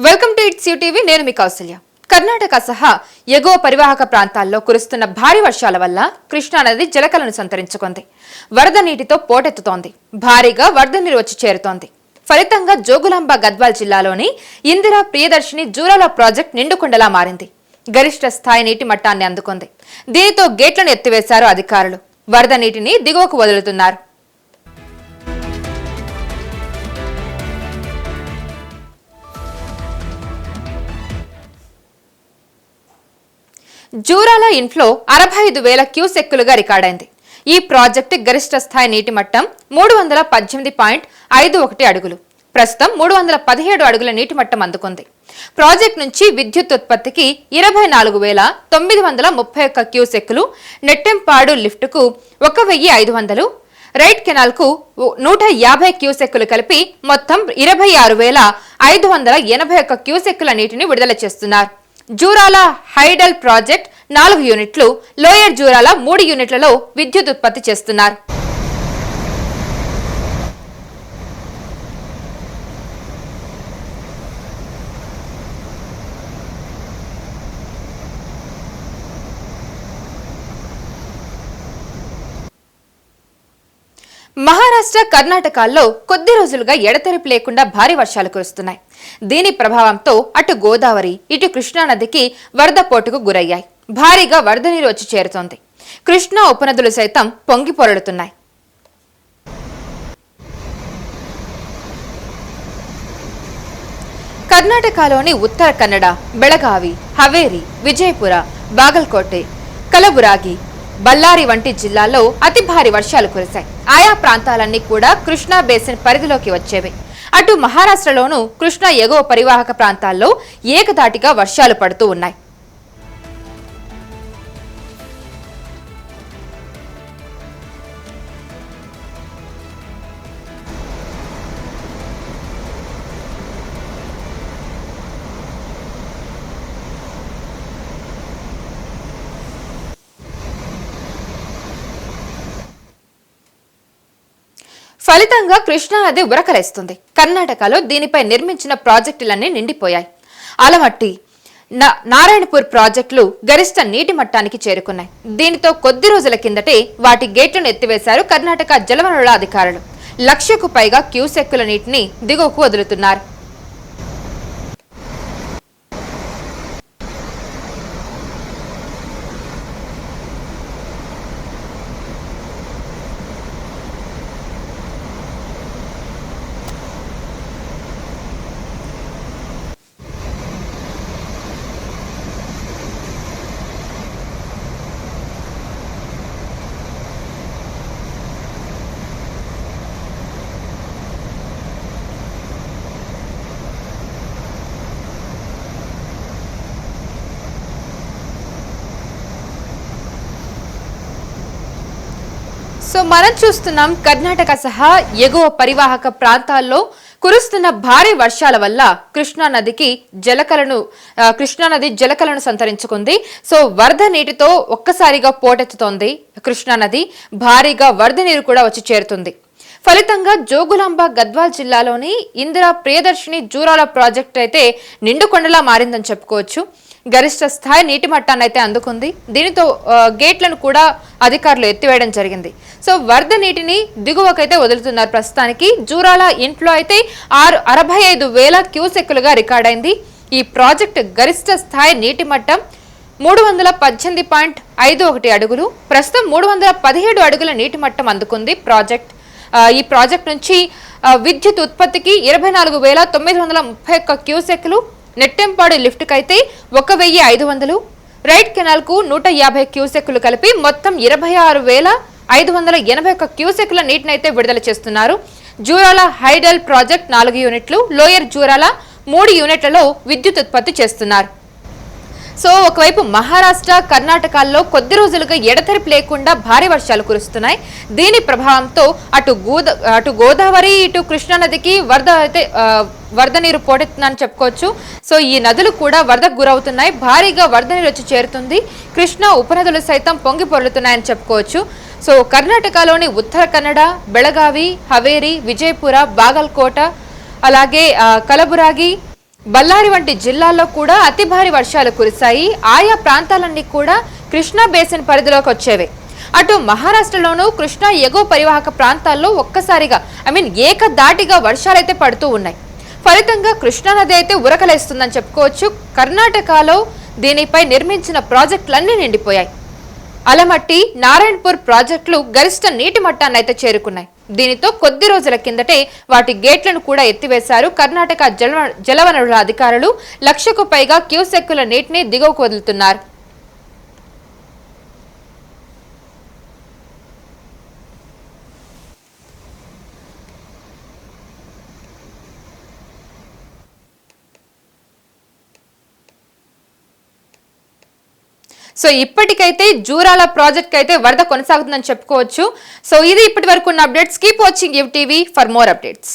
Welcome to it's TV. నేను మీ కౌసల్య. కర్ణాటక సహా ఎగువ పరివాహక ప్రాంతాల్లో కురుస్తున్న భారీ వర్షాల వల్ల కృష్ణానది జలకలను సంతరించుకుంది. వరద నీటితో పోటెత్తుతోంది. భారీగా వరద నీరు వచ్చి చేరుతోంది. ఫలితంగా జోగులాంబ గద్వాల్ జిల్లాలోని ఇందిరా ప్రియదర్శిని జూరాల ప్రాజెక్ట్ నిండుకుండలా మారింది. గరిష్ట స్థాయి నీటి మట్టాన్ని అందుకుంది. దీనితో గేట్లను ఎత్తివేశారు అధికారులు. వరద నీటిని దిగువకు వదులుతున్నారు. జూరాల ఇన్ఫ్లో 65,000 క్యూసెక్కులుగా రికార్డైంది. ఈ ప్రాజెక్టు గరిష్ట స్థాయి నీటి మట్టం 318.51 అడుగులు. ప్రస్తుతం 317 అడుగుల నీటి మట్టం అందుకుంది. ప్రాజెక్టు నుంచి విద్యుత్ ఉత్పత్తికి 24,931 క్యూసెక్కులు, నెట్టెంపాడు లిఫ్టుకు 1,500, రైట్ కెనాల్ కు 150 క్యూసెక్కులు కలిపి మొత్తం 26,581 క్యూసెక్కుల నీటిని విడుదల చేస్తున్నారు. జూరాల హైడల్ ప్రాజెక్ట్ 4 యూనిట్లు, లోయర్ జూరాల 3 యూనిట్లలో విద్యుత్ ఉత్పత్తి చేస్తున్నారు. మహారాష్ట్ర, కర్ణాటకల్లో కొద్ది రోజులుగా ఎడతెరిపి లేకుండా భారీ వర్షాలు కురుస్తున్నాయి. దీని ప్రభావంతో అటు గోదావరి, ఇటు కృష్ణానదికి వరద పోటుకు గురయ్యాయి. భారీగా వరద నీరు వచ్చి చేరుతోంది. కృష్ణా ఉపనదులు సైతం పొంగి పొరలుతున్నాయి. కర్ణాటకలోని ఉత్తర కన్నడ, బెళగావి, హవేరి, విజయపుర, బాగల్కోటె, కలబురాగి, బళ్ళారి వంటి జిల్లాల్లో అతి భారీ వర్షాలు కురిశాయి. ఆయా ప్రాంతాలన్నీ కూడా కృష్ణా బేసిన్ పరిధిలోకి వచ్చేవి. అటు మహారాష్ట్రలోనూ కృష్ణా ఎగువ పరివాహక ప్రాంతాల్లో ఏకధాటిగా వర్షాలు పడుతూ ఉన్నాయి. ఫలితంగా కృష్ణానది ఉరకలేస్తుంది. కర్ణాటకలో దీనిపై నిర్మించిన ప్రాజెక్టులన్నీ నిండిపోయాయి. ఆలమట్టి, నారాయణపూర్ ప్రాజెక్టులు గరిష్ట నీటి మట్టానికి చేరుకున్నాయి. దీనితో కొద్ది రోజుల కిందటే వాటి గేట్లను ఎత్తివేశారు కర్ణాటక జలవనరుల అధికారులు. 1,00,000కు పైగా క్యూసెక్కుల నీటిని దిగువకు వదులుతున్నారు. సో మనం చూస్తున్నాం కర్ణాటక సహా ఎగువ పరివాహక ప్రాంతాల్లో కురుస్తున్న భారీ వర్షాల వల్ల కృష్ణానది జలకలను సంతరించుకుంది. సో వరద నీటితో ఒక్కసారిగా పోటెత్తుతోంది కృష్ణానది. భారీగా వరద నీరు కూడా వచ్చి చేరుతుంది. ఫలితంగా జోగులాంబ గద్వాల్ జిల్లాలోని ఇందిరా ప్రియదర్శిని జూరాల ప్రాజెక్టు అయితే నిండుకొండలా మారిందని చెప్పుకోవచ్చు. గరిష్ట స్థాయి నీటి మట్టాన్ని అయితే అందుకుంది. దీనితో గేట్లను కూడా అధికారులు ఎత్తివేయడం జరిగింది. సో వరద నీటిని దిగువకైతే వదులుతున్నారు. ప్రస్తుతానికి జూరాల ఇన్ఫ్లో అయితే 65,000 క్యూసెక్కులుగా రికార్డైంది. ఈ ప్రాజెక్టు గరిష్ట స్థాయి నీటి మట్టం 318.51 అడుగులు. ప్రస్తుతం 317 అడుగుల నీటి మట్టం అందుకుంది ఈ ప్రాజెక్ట్ నుంచి విద్యుత్ ఉత్పత్తికి 24,931 క్యూసెక్కులు, నెట్టెంపాడు లిఫ్ట్ కైతే 1,500, రైట్ కెనాల్ కు 150 క్యూసెక్కులు కలిపి మొత్తం 26,581 క్యూసెక్కుల నీటినైతే విడుదల చేస్తున్నారు. జూరాల హైడల్ ప్రాజెక్ట్ 4 యూనిట్లు, లోయర్ జూరాల 3 యూనిట్లలో విద్యుత్ ఉత్పత్తి చేస్తున్నారు. సో ఒకవైపు మహారాష్ట్ర, కర్ణాటకల్లో కొద్ది రోజులుగా ఎడతెరిపి లేకుండా భారీ వర్షాలు కురుస్తున్నాయి. దీని ప్రభావంతో అటు గోదావరి, ఇటు కృష్ణానదికి వరద నీరు పోటెత్తుందని చెప్పుకోవచ్చు. సో ఈ నదులు కూడా వరదకు గురవుతున్నాయి. భారీగా వరద నీరు వచ్చి చేరుతుంది. కృష్ణా ఉపనదులు సైతం పొంగి పొర్లుతున్నాయని చెప్పుకోవచ్చు. సో కర్ణాటకలోని ఉత్తర కన్నడ, బెళగావి, హవేరి, విజయపుర, బాగల్కోట, అలాగే కలబురాగి, బళ్ళారి వంటి జిల్లాల్లో కూడా అతి భారీ వర్షాలు కురిశాయి. ఆయా ప్రాంతాలన్నీ కూడా కృష్ణా బేసిన్ పరిధిలోకి వచ్చేవే. అటు మహారాష్ట్రలోనూ కృష్ణా ఎగువ పరివాహక ప్రాంతాల్లో ఒక్కసారిగా ఏకధాటిగా వర్షాలైతే పడుతూ ఉన్నాయి. ఫలితంగా కృష్ణానది అయితే ఉరకలేస్తుందని చెప్పుకోవచ్చు. కర్ణాటకలో దీనిపై నిర్మించిన ప్రాజెక్టులన్నీ నిండిపోయాయి. అలమట్టి, నారాయణపూర్ ప్రాజెక్టులు గరిష్ట నీటి మట్టాన్ని అయితే చేరుకున్నాయి. దీనితో కొద్ది రోజుల కిందటే వాటి గేట్లను కూడా ఎత్తివేశారు. కర్ణాటక జలవనరుల అధికారులు 1,00,000కు పైగా క్యూసెక్కుల నీటిని దిగువకు వదులుతున్నారు. సో ఇప్పటికైతే జూరాల ప్రాజెక్ట్ అయితే వరద కొనసాగుతుందని చెప్పుకోవచ్చు. సో ఇది ఇప్పటి వరకు ఉన్న updates. Keep watching you've TV for more updates.